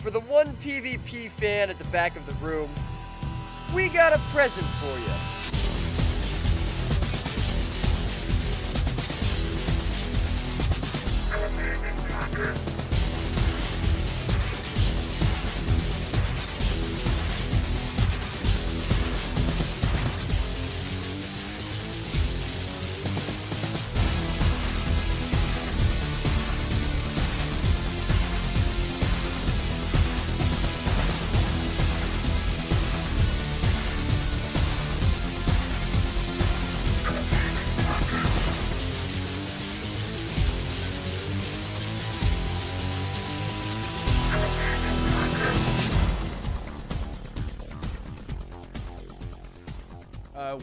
for the one PvP fan at the back of the room, we got a present for you.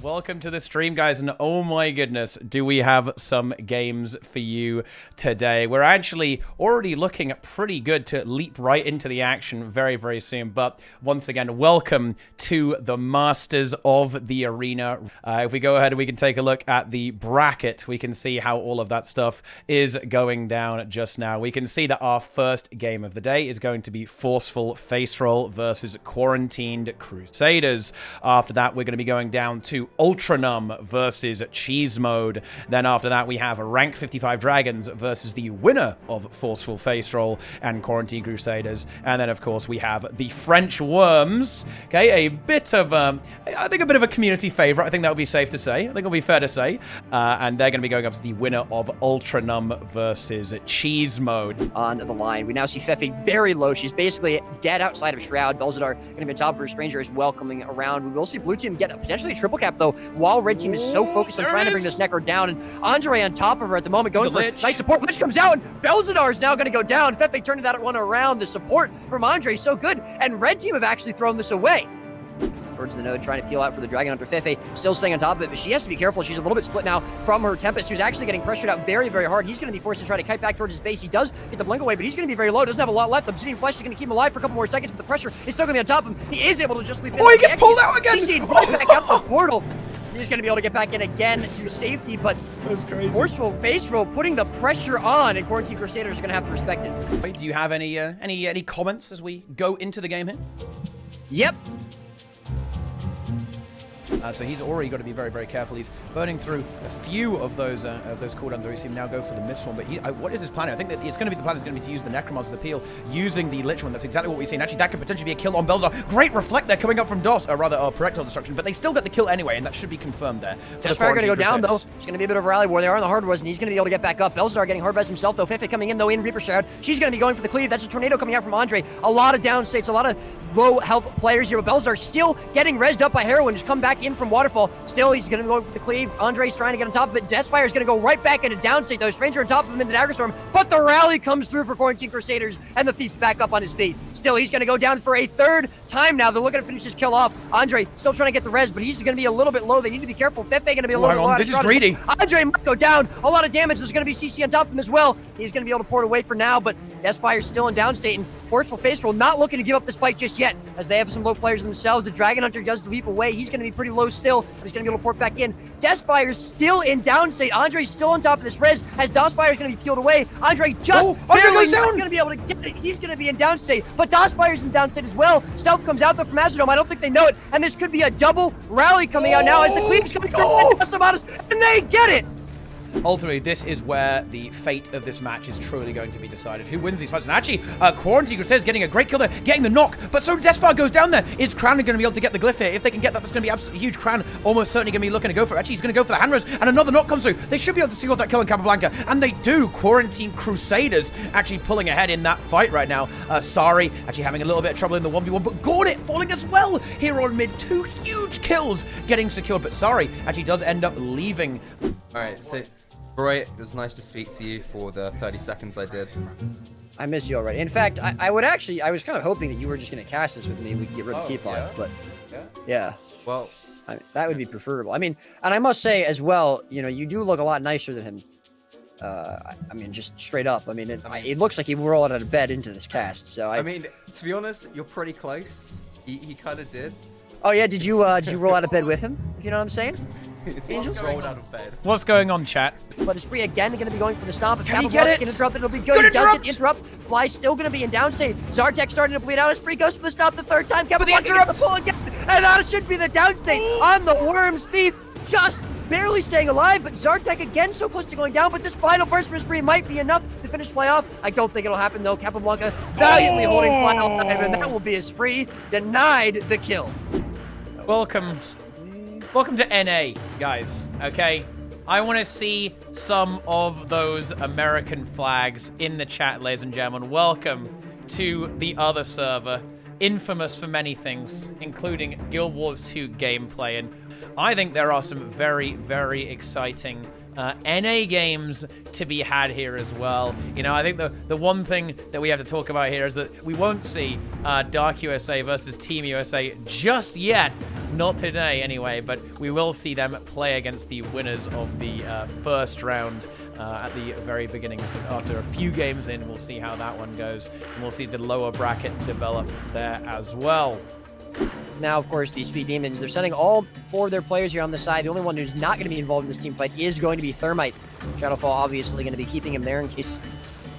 Welcome to the stream, guys, and oh my goodness, do we have some games for you today. We're actually already looking pretty good to leap right into the action very, very soon, but once again, welcome to the Masters of the Arena. If we go ahead and we can take a look at the bracket, we can see how all of that stuff is going down just now. We can see that our first game of the day is going to be Forceful Face Roll versus Quarantined Crusaders. After that, we're going to be going down to Ultranum versus Cheese Mode. Then after that, we have Rank 55 Dragons versus the winner of Forceful Face Roll and Quarantine Crusaders. And then, of course, we have the French Worms. Okay, a bit of, I think a bit of a community favorite. I think that would be safe to say. I think it'll be fair to say. And they're going to be going up to the winner of Ultranum versus Cheese Mode. On the line, we now see Fefe very low. She's basically dead outside of Shroud. Belzadar going to be on top of her. Stranger is welcoming around. We will see blue team get potentially a triple cap, though, while red team is so focused on trying to bring this Necker down. And Andre on top of her at the moment, going for nice support. Lich comes out, and Belzadar is now going to go down. Fefe turning that one around. The support from Andre is so good, and red team have actually thrown this away. Towards the node, trying to peel out for the Dragon Hunter. Fefe still staying on top of it, but she has to be careful. She's a little bit split now from her Tempest, who's actually getting pressured out very, very hard. He's going to be forced to try to kite back towards his base. He does get the blink away, but he's going to be very low. Doesn't have a lot left. Obsidian Flesh is going to keep him alive for a couple more seconds, but the pressure is still going to be on top of him. He is able to just leap in. Oh, he gets pulled out again! He's right back out the portal. He's going to be able to get back in again to safety, but that's crazy. Forceful Face Roll putting the pressure on, and Quarantine Crusaders are going to have to respect it. Do you have any comments as we go into the game here? Yep. So he's already got to be very, very careful. He's burning through a few of those cooldowns. We see him now go for the missile. But what is his plan? I think that it's going to be the plan is going to be to use the Necromancer's Appeal using the Lich One. That's exactly what we've seen. Actually, that could potentially be a kill on Belzar. Great reflect there coming up from DOS, or rather, projectile destruction. But they still get the kill anyway, and that should be confirmed there. Deathfire going to go down, though. It's going to be a bit of a rally war. They are on the hard wars, and he's going to be able to get back up. Belzar getting hard res himself, though. Fefe coming in, though, in Reaper Shroud. She's going to be going for the cleave. That's a tornado coming out from Andre. A lot of down states, a lot of low health players here. But Belzar still getting rezzed up by Heroin, who's come back in from Waterfall. Still, he's going to go for the cleave. Andre's trying to get on top of it. Deathfire is going to go right back into downstate, though. Stranger on top of him in the Dagger Storm, but the rally comes through for Quarantine Crusaders, and the Thief's back up on his feet. Still, he's going to go down for a third time now. They're looking to finish this kill off. Andre still trying to get the res, but he's going to be a little bit low. They need to be careful. Fefe going to be a little bit low. This is greedy. Andre might go down. A lot of damage. There's going to be CC on top of him as well. He's going to be able to pour it away for now, but Deathfire's still in downstate, and Forceful Face Roll not looking to give up this fight just yet, as they have some low players themselves. The Dragon Hunter does leap away. He's going to be pretty low still, but he's going to be able to port back in. Deathfire's still in downstate. Andre's still on top of this res, as Deathfire's going to be peeled away. Andre just barely not going to be able to get it. He's going to be in downstate, but Deathfire's in downstate as well. Stealth comes out though from Azadome. I don't think they know it, and this could be a double rally coming out now as the Cleave's coming through and they get it. Ultimately, this is where the fate of this match is truly going to be decided. Who wins these fights? And actually, Quarantine Crusaders getting a great kill there, getting the knock, but so Deathfire goes down there. Is Crown going to be able to get the glyph here? If they can get that, that's going to be absolutely huge. Crown almost certainly going to be looking to go for it. Actually, he's going to go for the hand res, and another knock comes through. They should be able to seal that kill in Capablanca, and they do. Quarantine Crusaders actually pulling ahead in that fight right now. Sari actually having a little bit of trouble in the 1v1, but Gauntlet falling as well here on mid. 2 huge kills getting secured, but Sari actually does end up leaving. All right, so Roy, it was nice to speak to you for the 30 seconds I did. I miss you already. In fact, I was kind of hoping that you were just going to cast this with me. We could get rid of Teapot, yeah? but yeah. Well, that would be preferable. I mean, and I must say as well, you know, you do look a lot nicer than him. I mean, just straight up. I mean, it looks like he rolled out of bed into this cast. So I mean, to be honest, you're pretty close. He kind of did. Oh yeah, did you roll out of bed with him? If you know what I'm saying? Angels rolled out of bed. What's going on, chat? But the Spree again going to be going for the stomp. If Can he Captain get Blood it? can interrupt, it'll be good. Good He does get interrupt. the interrupt. Fly's still going to be in downstate. Zartek starting to bleed out. Spree goes for the stomp the third time. Captain the Blood gets the interrupt. pull again. And that should be the downstate on the Worms. Thief just barely staying alive, but Zartek again so close to going down, but this final burst from Spree might be enough to finish Fly off. I don't think it'll happen though. Capablanca valiantly holding Fly alive, and that will be a Spree denied the kill. Welcome to NA, guys, okay? I want to see some of those American flags in the chat, ladies and gentlemen. Welcome to the other server, infamous for many things, including Guild Wars 2 gameplay. And I think there are some very, very exciting NA games to be had here as well. You know, I think the one thing that we have to talk about here is that we won't see Dark USA versus Team USA just yet. Not today, anyway, but we will see them play against the winners of the first round at the very beginning. So after a few games in, we'll see how that one goes, and we'll see the lower bracket develop there as well. Now, of course, these Speed Demons, they're sending all 4 of their players here on the side. The only one who's not going to be involved in this team fight is going to be Thermite. Shadowfall obviously going to be keeping him there in case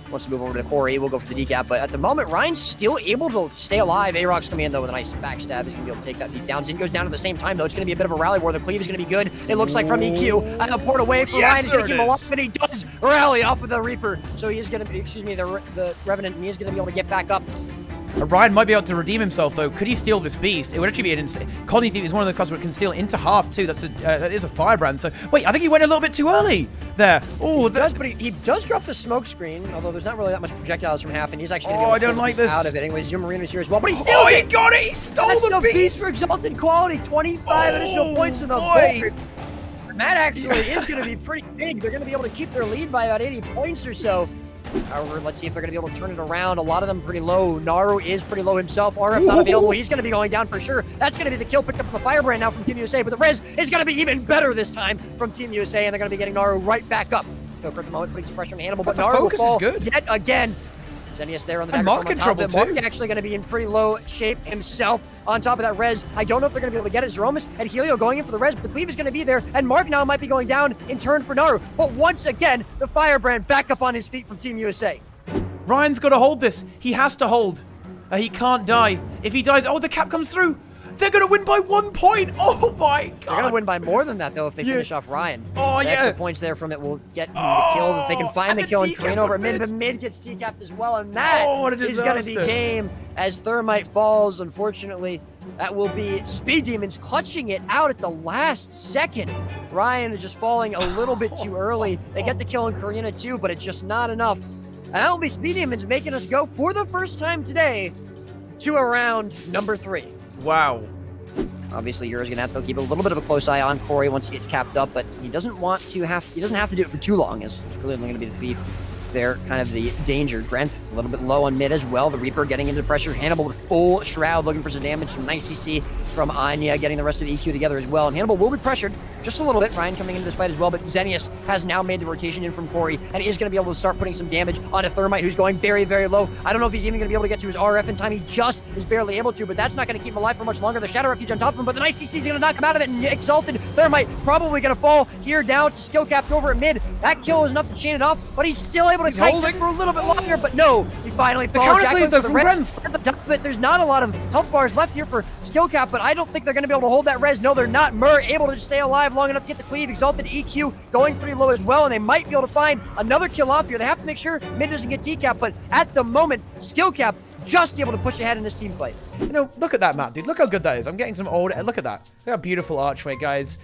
he wants to move over to the Corey. We'll go for the decap, but at the moment, Ryan's still able to stay alive. A-Rock's coming in, though, with a nice backstab. He's going to be able to take that deep down. Zin goes down at the same time, though. It's going to be a bit of a rally war. The cleave is going to be good. It looks like from EQ. And a port away for Ryan. He's going to keep him alive, but he does rally off of the Reaper. So he is going to be, the Revenant, and he is going to be able to get back up. Ryan might be able to redeem himself, though. Could he steal this beast? It would actually be an insane... Colony Thief is one of the classes where it can steal into half, too. That is a firebrand. So, wait, I think he went a little bit too early there. Oh, he does, but he does drop the smoke screen, although there's not really that much projectiles from half, and he's actually going to I don't like this. out of it. Anyways, Jim Marino's here as well, but he steals he it! got it! He stole That's the beast! for Exalted Quality, 25 additional points in the board. And that actually is going to be pretty big. They're going to be able to keep their lead by about 80 points or so. However, let's see if they're going to be able to turn it around. A lot of them pretty low. Naru is pretty low himself. RF not available. He's going to be going down for sure. That's going to be the kill picked up from the Firebrand now from Team USA. But the Res is going to be even better this time from Team USA, and they're going to be getting Naru right back up. So for the moment, putting some pressure on Hannibal, but Naru will fall yet again. Xenius there on the Mark in trouble too. Mark actually going to be in pretty low shape himself on top of that res. I don't know if they're going to be able to get it. Zeromus and Helio going in for the res, but the cleave is going to be there, and Mark now might be going down in turn for Naru. But once again, the Firebrand back up on his feet from Team USA. Ryan's got to hold this. He has to hold. He can't die. If he dies, the cap comes through. They're going to win by 1 point. Oh, my God. They're going to win by more than that, though, if they finish off Ryan. Oh, the extra points there from it will get the kill. If they can find the kill and Korean over at mid, but mid gets decapped as well, and that is going to be game as Thermite falls. Unfortunately, that will be Speed Demons clutching it out at the last second. Ryan is just falling a little bit too early. They get the kill in Korean too, but it's just not enough. And that will be Speed Demons making us go for the first time today to round number 3. Wow. Obviously, Euro's gonna have to keep a little bit of a close eye on Corey once he gets capped up, but he doesn't have to do it for too long, as it's really only gonna be the Thief. They're kind of the danger. Grenth a little bit low on mid as well. The Reaper getting into pressure. Hannibal with full Shroud looking for some damage. Some nice CC from Anya getting the rest of EQ together as well. And Hannibal will be pressured just a little bit. Ryan coming into this fight as well, but Xenius has now made the rotation in from Corey and is going to be able to start putting some damage onto Thermite, who's going very, very low. I don't know if he's even going to be able to get to his RF in time. He just is barely able to, but that's not going to keep him alive for much longer. The Shadow Refuge on top of him, but the nice CC is going to knock him out of it, and Exalted Thermite probably going to fall here down to skill capped over at mid. That kill is enough to chain it off, but he's still able to kite just for a little bit longer, but no, he finally falls. At the top of it, there's not a lot of health bars left here for skill cap, but I don't think they're going to be able to hold that res. No, they're not. Murr able to stay alive long enough to get the cleave. Exalted EQ going pretty low as well, and they might be able to find another kill off here. They have to make sure mid doesn't get decap, but at the moment, skill cap just able to push ahead in this team fight. You know, look at that map, dude. Look how good that is. I'm getting some old... Look at that. Look how beautiful archway, guys.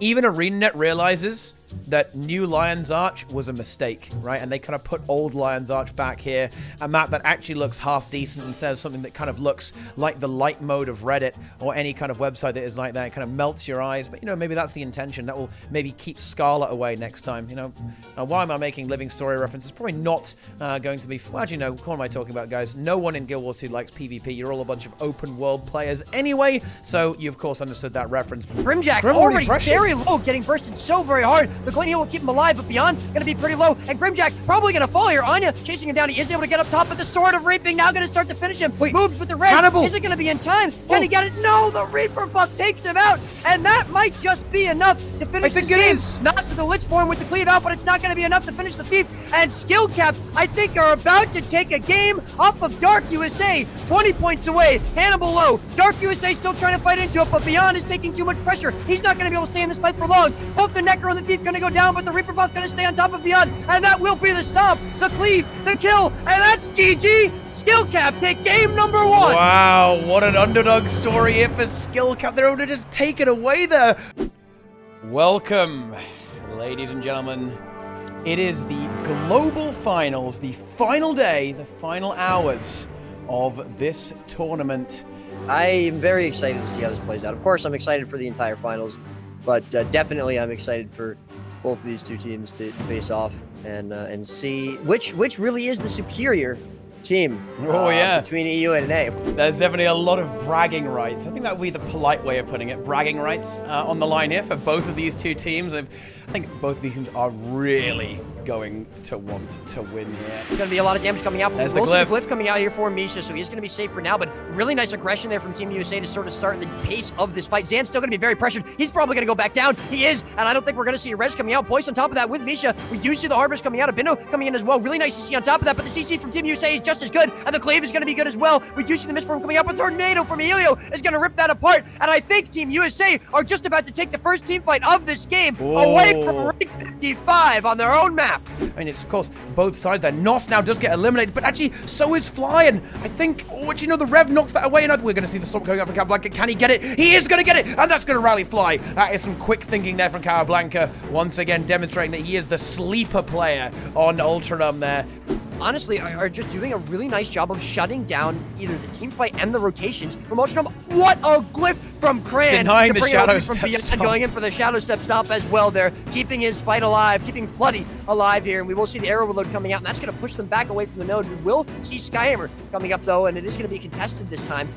Even ArenaNet realizes that new Lion's Arch was a mistake, right? And they kind of put old Lion's Arch back here, a map that actually looks half decent instead of something that kind of looks like the light mode of Reddit or any kind of website that is like that. It kind of melts your eyes, but you know, maybe that's the intention. That will maybe keep Scarlet away next time, you know. Why am I making Living Story references? Probably not going to be... Well, actually, no, what am I talking about, guys? No one in Guild Wars 2 likes PvP. You're all a bunch of open world players anyway, so you, of course, understood that reference. Grimjack already very low, getting bursted so very hard. The Lightning will keep him alive, but Beyond going to be pretty low. And Grimjack probably going to fall here. Anya chasing him down. He is able to get up top, but the Sword of Reaping now going to start to finish him. Wait, moves with the res. Cannibal. Is it going to be in time? Can he get it? No, the Reaper buff takes him out, and that might just be enough to finish this game. I think it is. Nos with the Lich form with the cleave out, but it's not going to be enough to finish the Thief. And Skill Caps, I think, are about to take a game off of Dark USA. 20 points away. Hannibal low. Dark USA still trying to fight into it, but Beyond is taking too much pressure. He's not going to be able to stay in this fight for long. Both the Necker and the Thief going to go down, but the Reaper buff going to stay on top of Beyond, and that will be the stop, the cleave, the kill, and that's GG. Skill Cap take game number 1. Wow, what an underdog story here for Skill Cap. They're able to just take it away there. Welcome, ladies and gentlemen. It is the global finals, the final day, the final hours of this tournament. I am very excited to see how this plays out. Of course, I'm excited for the entire finals, but definitely I'm excited for both of these two teams to face off and see which really is the superior team. Between EU and NA. There's definitely a lot of bragging rights. I think that would be the polite way of putting it. Bragging rights on the line here for both of these two teams. I think both of these teams are really going to want to win here. There's going to be a lot of damage coming out. There's we'll the see the glyph coming out here for Misha, so he's going to be safe for now, but really nice aggression there from Team USA to sort of start the pace of this fight. Zan's still going to be very pressured. He's probably going to go back down. He is, and I don't think we're going to see a res coming out. Boyce on top of that with Misha. We do see the Harbors coming out. Abindo coming in as well. Really nice to see on top of that, but the CC from Team USA is just as good, and the Cleave is going to be good as well. We do see the Mistform coming out, but Tornado from Elio is going to rip that apart, and I think Team USA are just about to take the first team fight of this game away from rank 55 on their own map. I mean, it's of course both sides there. Nos now does get eliminated, but actually so is Fly, and I think, the Rev knocks that away, and we're going to see the Storm going up from Capablanca. Can he get it? He is going to get it, and that's going to rally Fly. That is some quick thinking there from Capablanca, once again demonstrating that he is the sleeper player on Ultranum there. Honestly, are just doing a really nice job of shutting down either the team fight and the rotations from Ultranum. What a glyph from Cran denying to the bring shadow from step Beyond, stop. going in for the shadow step stop as well there, keeping his fight alive, keeping Floody alive here, and we will see the arrow reload coming out, and that's going to push them back away from the node. We will see Skyhammer coming up though, and it is going to be contested this time.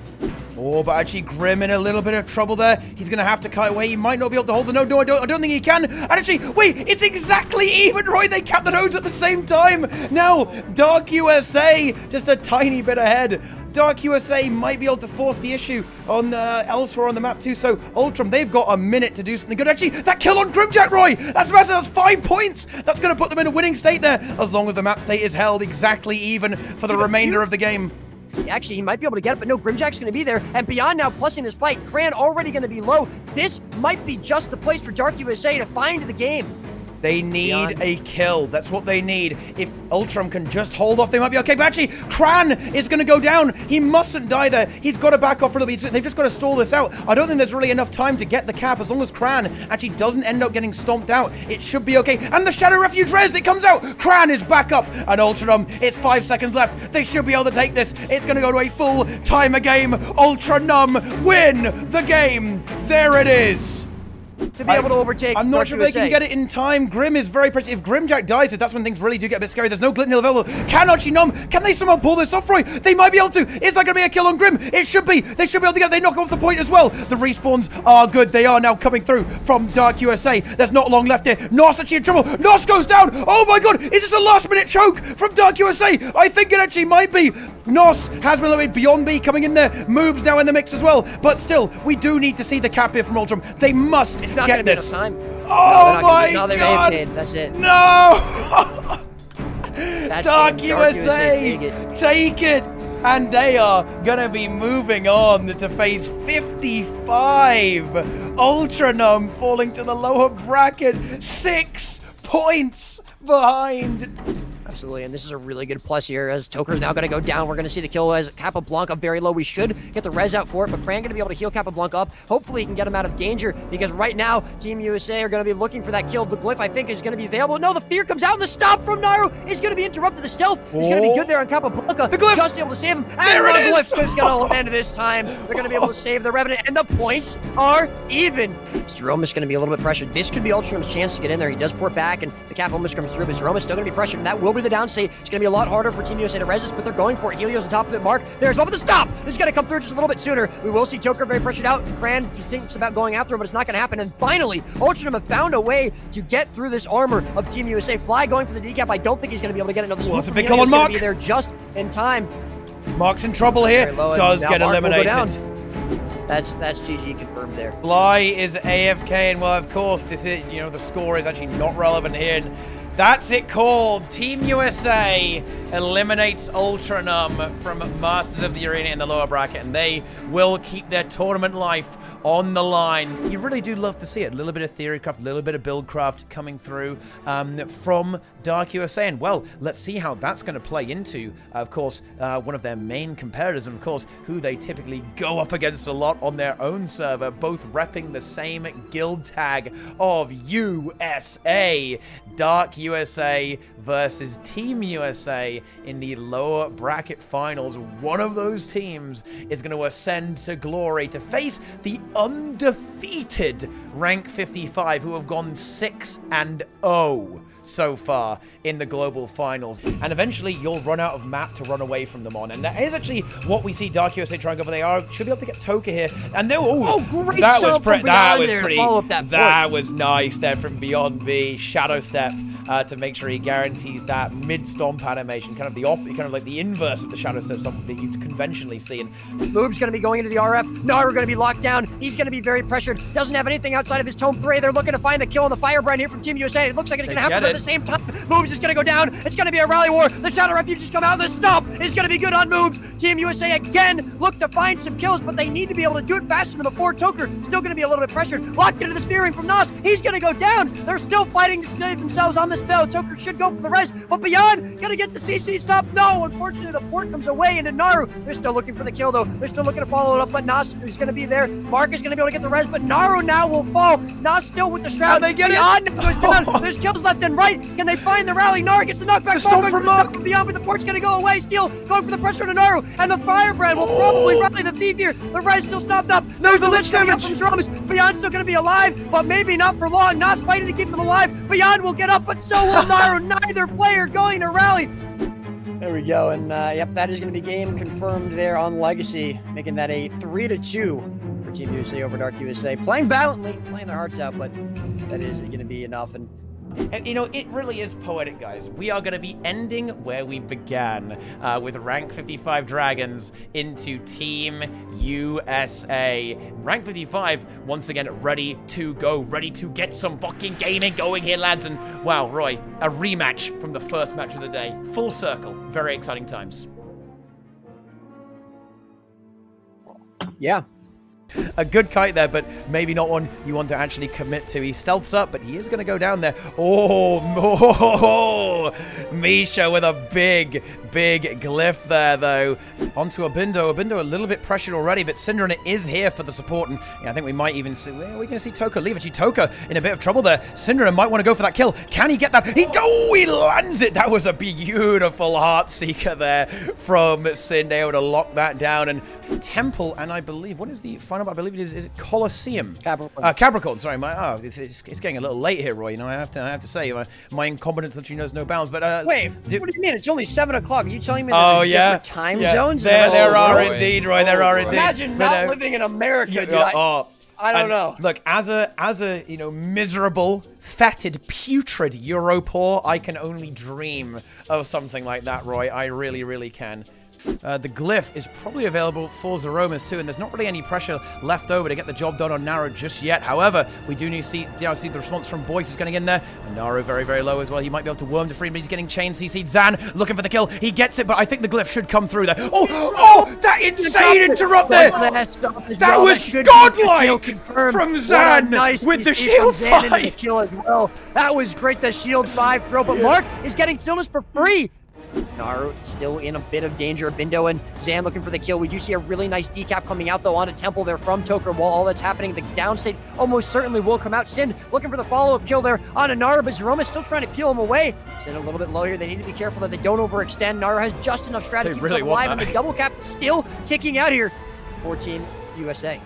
Oh, but actually Grim in a little bit of trouble there. He's going to have to cut away. He might not be able to hold the node. No, I don't think he can. And actually, wait, it's exactly even, Roy. They cap the nodes at the same time. Now, Dark USA just a tiny bit ahead. Dark USA might be able to force the issue on elsewhere on the map too. So Ultram, they've got a minute to do something good. Actually, that kill on Grimjack, Roy, that's massive. That's 5 points. That's going to put them in a winning state there, as long as the map state is held exactly even for the remainder of the game. Actually, he might be able to get it, but no, Grimjack's going to be there. And Beyond now plussing this fight. Cran already going to be low. This might be just the place for Dark USA to find the game. They need a kill. That's what they need. If Ultram can just hold off, they might be okay. But actually, Cran is going to go down. He mustn't die there. He's got to back off for a little bit. They've just got to stall this out. I don't think there's really enough time to get the cap. As long as Cran actually doesn't end up getting stomped out, it should be okay. And the Shadow Refuge res, it comes out. Cran is back up. And Ultranum, it's 5 seconds left. They should be able to take this. It's going to go to a full timer game. Ultranum win the game. There it is. To be able to overtake I'm not Dark sure if they USA. can get it in time. Grim is very precious. If Grimjack dies, that's when things really do get a bit scary. There's no Glitnil available. Can Archie Can they somehow pull this off, Roy? They might be able to. Is that going to be a kill on Grim? It should be. They should be able to get it. They knock off the point as well. The respawns are good. They are now coming through from Dark USA. There's not long left here. Nos actually in trouble. Nos goes down. Oh my god. Is this a last minute choke from Dark USA? I think it actually might be. Nos has been eliminated. Beyond B coming in there. Moves now in the mix as well. But still, we do need to see the cap here from Ultram. They must It's not get going to be this. enough time. Oh my no, they god! AFK'd. That's it. No! That's Dark it. USA, take it! And they are gonna be moving on to phase 55. Ultranum falling to the lower bracket, 6 points behind. Absolutely, and this is a really good plus here as Toker's now going to go down. We're going to see the kill as Capablanca very low. We should get the res out for it, but Pran going to be able to heal Capablanca up. Hopefully he can get him out of danger, because right now Team USA are going to be looking for that kill. The glyph, I think, is going to be available. No, the fear comes out, and the stop from Naru is going to be interrupted. The stealth is going to be good there on Capablanca. The glyph! Just able to save him. And There it the is! glyph is going to land this time. They're going to be able to save the Revenant, and the points are even. Zeromus is going to be a little bit pressured. This could be Ultram's chance to get in there. He does port back, and the cap almost comes through, but Zeromus still going to be pressured, and that will be the downstate. It's going to be a lot harder for Team USA to resist, but they're going for it. Helio's on top of it. Mark, there's one with the stop. This is going to come through just a little bit sooner. We will see Toker very pressured out. Cran thinks about going after him, but it's not going to happen. And finally, Ultranum have found a way to get through this armor of Team USA. Fly going for the decap. I don't think he's going to be able to get it. No, the swoop it's a from big Helio's call on going Mark. to be there just in time. Mark's in trouble here. Does get eliminated. That's GG confirmed there. Fly is AFK, and well, of course, this is, you know, the score is actually not relevant here. And that's it called. Team USA eliminates Ultranum from Masters of the Arena in the lower bracket, and they will keep their tournament life on the line. You really do love to see it. A little bit of theorycraft, a little bit of buildcraft coming through from Dark USA. And well, let's see how that's going to play into, of course, one of their main competitors, and of course, who they typically go up against a lot on their own server, both repping the same guild tag of USA. Dark USA versus Team USA in the lower bracket finals. One of those teams is going to ascend to glory to face the undefeated rank 55, who have gone 6-0 so far in the global finals, and eventually you'll run out of map to run away from them on, and that is actually what we see Dark USA try and go for. They should be able to get Toka here, and great that was that was nice there from Beyond B. Shadow Step to make sure he guarantees that mid stomp animation, kind of like the inverse of the Shadow Step, something that you'd conventionally see. And Moob's going to be going into the RF. Naru going to be locked down. He's going to be very pressured. Doesn't have anything outside of his Tome 3. They're looking to find the kill on the Firebrand here from Team USA. It looks like it's going to happen at the same time. Moob's is going to go down. It's going to be a rally war. The Shadow Refuge has come out. The stomp is going to be good on Moobs. Team USA again look to find some kills, but they need to be able to do it faster than before. Toker still going to be a little bit pressured. Locked into the spearing from Nas. He's going to go down. They're still fighting to save themselves on this build. Toker should go for the rest, but Beyond going to get the CC stop. No, unfortunately, the port comes away into Naru. They're still looking for the kill, though. They're still looking to follow it up, but Nas is going to be there. Mark is going to be able to get the res, but Naru now will fall. Nas still with the shroud. They get Beyond goes down. There's kills left and right. Can they find the rally? Naru gets the knockback. From Mark. Beyond, but the port's going to go away. Steel going for the pressure to Naru, and the Firebrand will probably rally the thief here. The res still stopped up. No, the lich damage. Beyond's still going to be alive, but maybe not for long. Nas fighting to keep them alive. Beyond will get up, but so will Naru. Neither player going to rally. There we go, and yep, that is going to be game confirmed there on Legacy, making that a 3-2 for Team USA over Dark USA. Playing valiantly, playing their hearts out, but that is going to be enough. And you know, it really is poetic, guys. We are going to be ending where we began, with rank 55 Dragons into Team USA. Rank 55, once again, ready to go, ready to get some fucking gaming going here, lads. And wow, Roy, a rematch from the first match of the day. Full circle. Very exciting times. yeah. A good kite there, but maybe not one you want to actually commit to. He stealths up, but he is going to go down there. Oh, Misha with a big glyph there, though. Onto Abindo. Abindo a little bit pressured already, but Synderen is here for the support, and yeah, I think we might even see... Well, we're going to see Toka leave. Actually, Toka in a bit of trouble there. Synderen might want to go for that kill. Can he get that? He lands it! That was a beautiful Heartseeker there from Synd, able to lock that down. And Temple, and I believe... What is the final... I believe it is it Colosseum? Capricorn. Capricorn, sorry. It's getting a little late here, Roy. You know, I have to say, my incompetence literally knows no bounds. But wait, what do you mean? It's only 7 o'clock. Are you telling me that there's different time zones? There are Roy. indeed, Roy. There are indeed. Imagine not living in America, dude. I don't know. Look, as a you know, miserable, fetid, putrid Europore, I can only dream of something like that, Roy. I really, really can. The glyph is probably available for Zeromas too, and there's not really any pressure left over to get the job done on Naru just yet. However, we do need to see the response from Boyce is going to get in there. And Naru very, very low as well. He might be able to worm to free, but he's getting chain CC'd. Zan looking for the kill. He gets it, but I think the glyph should come through there. Oh, that insane interrupt there! That was godlike from Zan with the shield 5. Kill as well. That was great, the shield 5 throw, but Mark is getting stillness for free. Naru still in a bit of danger. Bindo and Zan looking for the kill. We do see a really nice decap coming out, though, onto Temple there from Toker. While all that's happening, the downstate almost certainly will come out. Sind looking for the follow-up kill there on Naru, but Zeroma's still trying to peel him away. Sind a little bit low here. They need to be careful that they don't overextend. Naru has just enough strategy to keep himself alive, and the double cap still ticking out here for Team USA.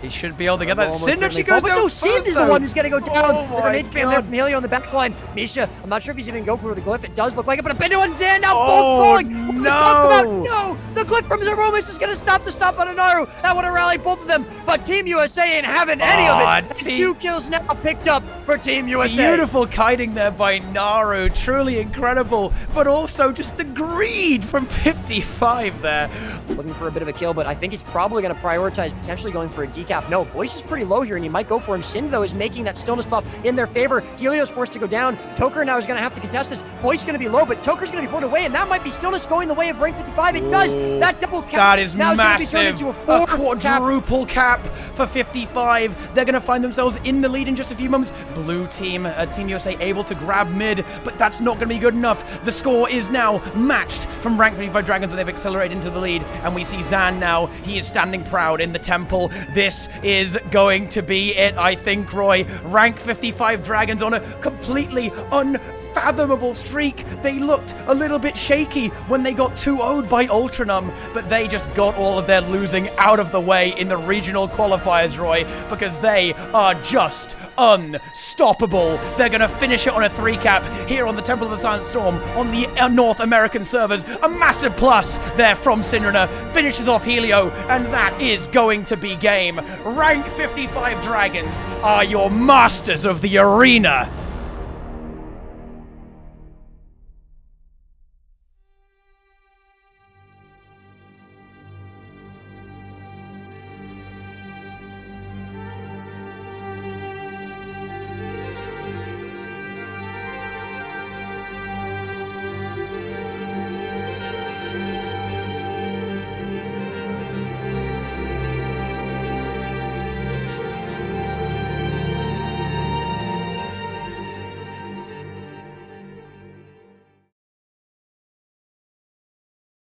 He should be able to get that. Almost Synergy certainly goes fall, but down no, first, Sims is the though. one who's going to go down. Oh The my grenade spam there God. from Helio on the back line. Misha, I'm not sure if he's even going for the glyph. It does look like it, but a bend on Zan now, Oh, both falling. What was talked about? no. No, the glyph from Zeromus is going to stop the stop on Anaru. That would have rallied both of them, but Team USA ain't having any of Aw, it. And 2 kills now picked up for Team USA. Beautiful kiting there by Naru. Truly incredible. But also just the greed from 55 there. Looking for a bit of a kill, but I think he's probably going to prioritize potentially going for a decap. No, Boyce is pretty low here, and he might go for him. Sin, though, is making that stillness buff in their favor. Helio's forced to go down. Toker now is going to have to contest this. Boyce is going to be low, but Toker's going to be pulled away, and that might be stillness going the way of rank 55. It does. That double cap That is now massive. is going to be turned into A a 4 cap. quadruple cap for 55. They're going to find themselves in the lead in just a few moments. Blue team, Team USA able to grab mid, but that's not going to be good enough. The score is now matched from rank 55 Dragons, and they've accelerated into the lead. And we see Zan now. He is standing proud in the temple. This is going to be it, I think, Roy. Rank 55 Dragons on a completely unfathomable streak. They looked a little bit shaky when they got 2-0'd by Ultranum, but they just got all of their losing out of the way in the regional qualifiers, Roy, because they are just unstoppable. They're going to finish it on a 3-cap here on the Temple of the Silent Storm on the North American servers. A massive plus there from Synrina. Finishes off Helio, and that is going to be game. Rank 55 Dragons are your masters of the arena.